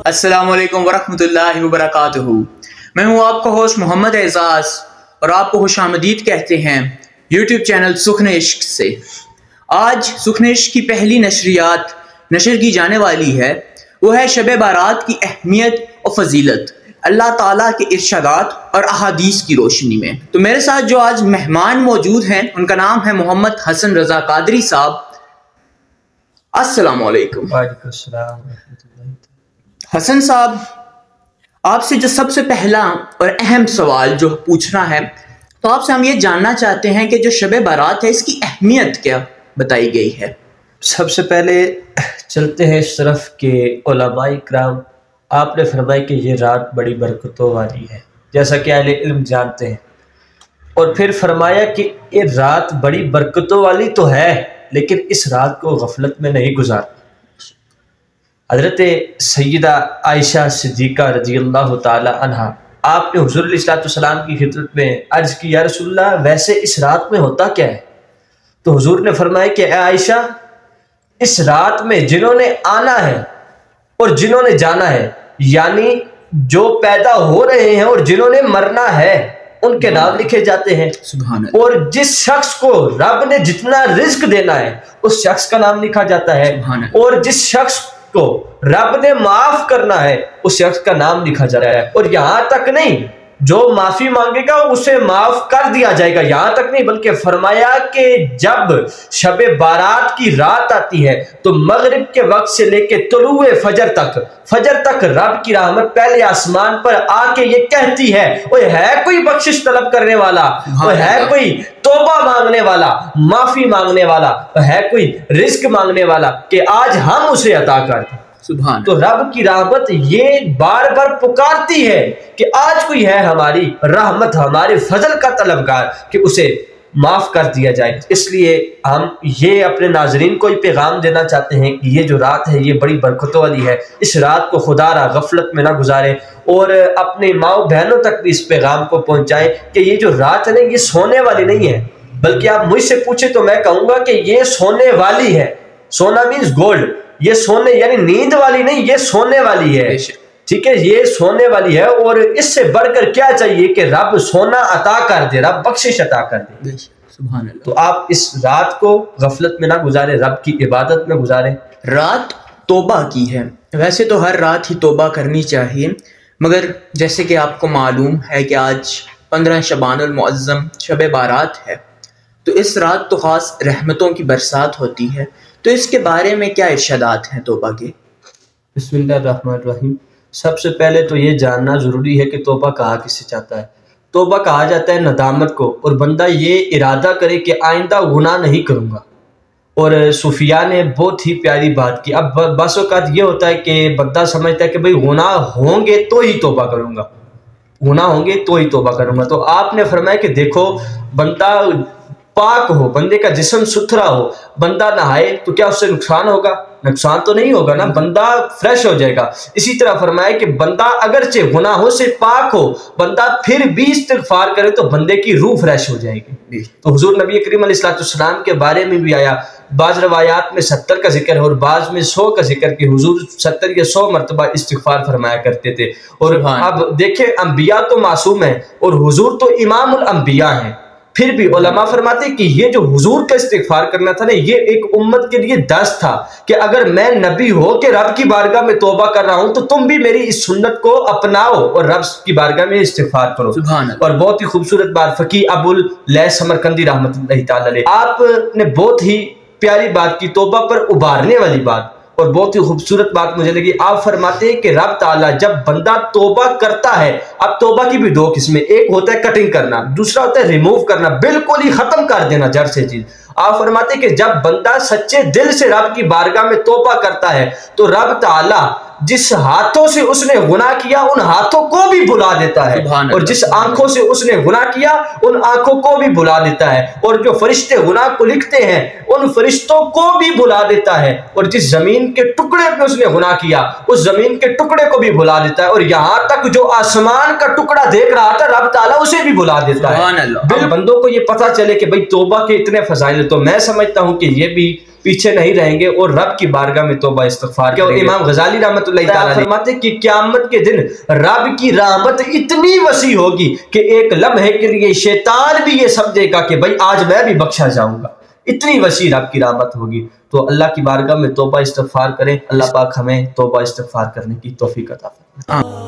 السلام علیکم ورحمۃ اللہ وبرکاتہ۔ میں ہوں آپ کا ہوسٹ محمد اعزاز اور آپ کو خوش آمدید کہتے ہیں یوٹیوب چینل سخن عشق سے۔ آج سخن عشق کی پہلی نشریات نشر کی جانے والی ہے، وہ ہے شب بارات کی اہمیت اور فضیلت اللہ تعالیٰ کے ارشادات اور احادیث کی روشنی میں۔ تو میرے ساتھ جو آج مہمان موجود ہیں ان کا نام ہے محمد حسن رضا قادری صاحب۔ السلام علیکم۔ وعلیکم السلام ورحمۃ اللہ۔ حسن صاحب، آپ سے جو سب سے پہلا اور اہم سوال جو پوچھنا ہے، تو آپ سے ہم یہ جاننا چاہتے ہیں کہ جو شب بارات ہے اس کی اہمیت کیا بتائی گئی ہے؟ سب سے پہلے چلتے ہیں اس طرف کہ علماء کرام آپ نے فرمایا کہ یہ رات بڑی برکتوں والی ہے، جیسا کہ اہل علم جانتے ہیں، اور پھر فرمایا کہ یہ رات بڑی برکتوں والی تو ہے لیکن اس رات کو غفلت میں نہیں گزارنا۔ حضرت سیدہ عائشہ صدیقہ رضی اللہ تعالی عنہا، آپ نے حضور علیہ السلام کی خدمت میں عرض کی، یا رسول اللہ ویسے اس رات میں ہوتا کیا ہے؟ تو حضور نے فرمایا کہ اے عائشہ، اس رات میں جنہوں نے آنا ہے اور جنہوں نے جانا ہے، یعنی جو پیدا ہو رہے ہیں اور جنہوں نے مرنا ہے، ان کے نام لکھے جاتے ہیں۔ سبحان اللہ۔ اور جس شخص کو رب نے جتنا رزق دینا ہے اس شخص کا نام لکھا جاتا ہے، سبحان اللہ۔ اور جس شخص کو رب نے معاف کرنا ہے اس شخص کا نام لکھا جاتا ہے۔ اور یہاں تک نہیں، جو معافی مانگے گا اسے معاف کر دیا جائے گا، یہاں تک نہیں، بلکہ فرمایا کہ جب شب بارات کی رات آتی ہے تو مغرب کے وقت سے لے کے طلوع فجر تک رب کی رحمت پہلے آسمان پر آ کے یہ کہتی ہے، وہ ہے کوئی بخشش طلب کرنے والا، وہ ہے کوئی توبہ مانگنے والا، معافی مانگنے والا، وہ ہے کوئی رزق مانگنے والا کہ آج ہم اسے عطا کر دیں۔ سبحان تو رب کی رحمت یہ بار بار پکارتی ہے کہ آج کوئی ہے ہماری رحمت، ہمارے فضل کا طلبگار، کہ اسے معاف کر دیا جائے۔ اس لیے ہم یہ اپنے ناظرین کو پیغام دینا چاہتے ہیں کہ یہ جو رات ہے یہ بڑی برکتوں والی ہے، اس رات کو خدا را غفلت میں نہ گزارے، اور اپنے ماؤں بہنوں تک بھی اس پیغام کو پہنچائیں کہ یہ جو رات ہے نا یہ سونے والی نہیں ہے، بلکہ آپ مجھ سے پوچھیں تو میں کہوں گا کہ یہ سونے والی ہے۔ سونا مینز گولڈ، یہ سونے یعنی نیند والی نہیں، یہ سونے والی ہے، ٹھیک ہے، یہ سونے والی ہے۔ اور اس سے بڑھ کر کیا چاہیے کہ رب سونا عطا کر دے، رب بخشش عطا کر دے۔ سبحان اللہ۔ تو آپ اس رات کو غفلت میں نہ گزارے، رب کی عبادت میں گزارے۔ رات توبہ کی ہے، ویسے تو ہر رات ہی توبہ کرنی چاہیے، مگر جیسے کہ آپ کو معلوم ہے کہ آج 15 شعبان المعظم شب بارات ہے، تو اس رات تو خاص رحمتوں کی برسات ہوتی ہے، تو اس کے بارے میں کیا ارشادات ہیں توبہ کے؟ بسم اللہ الرحمن الرحیم۔ سب سے پہلے تو یہ جاننا ضروری ہے کہ توبہ کہا کسے جاتا ہے۔ توبہ کہا جاتا ہے ندامت کو، اور بندہ یہ ارادہ کرے کہ آئندہ گناہ نہیں کروں گا۔ اور صوفیاء نے بہت ہی پیاری بات کی۔ اب بعض اوقات یہ ہوتا ہے کہ بندہ سمجھتا ہے کہ بھئی گناہ ہوں گے تو ہی توبہ کروں گا، گناہ ہوں گے تو ہی توبہ کروں گا۔ تو آپ نے فرمایا کہ دیکھو، بندہ پاک ہو، بندے کا جسم ستھرا ہو، بندہ نہائے تو کیا اس سے نقصان ہوگا؟ نقصان تو نہیں ہوگا نا، بندہ فریش ہو جائے گا۔ اسی طرح فرمایا کہ بندہ اگرچہ گناہوں سے پاک ہو، بندہ پھر بھی استغفار کرے تو بندے کی روح فریش ہو جائے گی۔ تو حضور نبی کریم علیہ السلام کے بارے میں بھی آیا، بعض روایات میں 70 کا ذکر ہے اور بعض میں 100 کا ذکر، کہ حضور 70 یا 100 مرتبہ استغفار فرمایا کرتے تھے۔ اور اب دیکھیں، انبیاء تو معصوم ہیں اور حضور تو امام الانبیاء ہیں، پھر بھی علماء فرماتے ہیں کہ یہ جو حضور کا استغفار کرنا تھا نا، یہ ایک امت کے لیے درس تھا کہ اگر میں نبی ہو کے رب کی بارگاہ میں توبہ کر رہا ہوں تو تم بھی میری اس سنت کو اپناؤ اور رب کی بارگاہ میں استغفار کرو۔ اور بہت ہی خوبصورت بات فقیہ ابو اللیث سمرقندی رحمۃ اللہ تعالی علیہ، آپ نے بہت ہی پیاری بات کی، توبہ پر ابھارنے والی بات، اور بہت ہی خوبصورت بات مجھے لگی۔ آپ فرماتے ہیں کہ رب تعالیٰ جب بندہ توبہ کرتا ہے، اب توبہ کی بھی 2 قسمیں، ایک ہوتا ہے کٹنگ کرنا، دوسرا ہوتا ہے ریموو کرنا، بالکل ہی ختم کر دینا جڑ سے چیز۔ آپ فرماتے ہیں کہ جب بندہ سچے دل سے رب کی بارگاہ میں توبہ کرتا ہے تو رب تعالیٰ جس ہاتھوں سے اس نے گناہ کیا ان ہاتھوں کو بھی بھلا دیتا ہے، اور جس آنکھوں سے اس نے گناہ کیا ان آنکھوں کو بھی بھلا دیتا ہے، اور جو فرشتے گناہ کو لکھتے ہیں ان فرشتوں کو بھی بھلا دیتا ہے، اور جس زمین کے ٹکڑے پہ اس نے گناہ کیا اس زمین کے ٹکڑے کو بھی بھلا دیتا ہے، اور یہاں تک جو آسمان کا ٹکڑا دیکھ رہا تھا رب تعالیٰ اسے بھی بھلا دیتا ہے۔ بندوں کو یہ پتہ چلے کہ بھئی توبہ کے اتنے فضائل، تو میں سمجھتا ہوں کہ یہ بھی پیچھے نہیں رہیں گے اور رب کی بارگاہ میں توبہ استغفار کریں گے۔ امام غزالی رحمۃ اللہ تعالیٰ فرماتے کہ قیامت کے دن رب کی رحمت اتنی وسیع ہوگی کہ ایک لمحے کے لیے شیطان بھی یہ سمجھے گا کہ بھائی آج میں بھی بخشا جاؤں گا، اتنی وسیع رب کی رحمت ہوگی۔ تو اللہ کی بارگاہ میں توبہ استغفار کریں، اللہ پاک ہمیں توبہ استغفار کرنے کی توفیق عطا فرمائے۔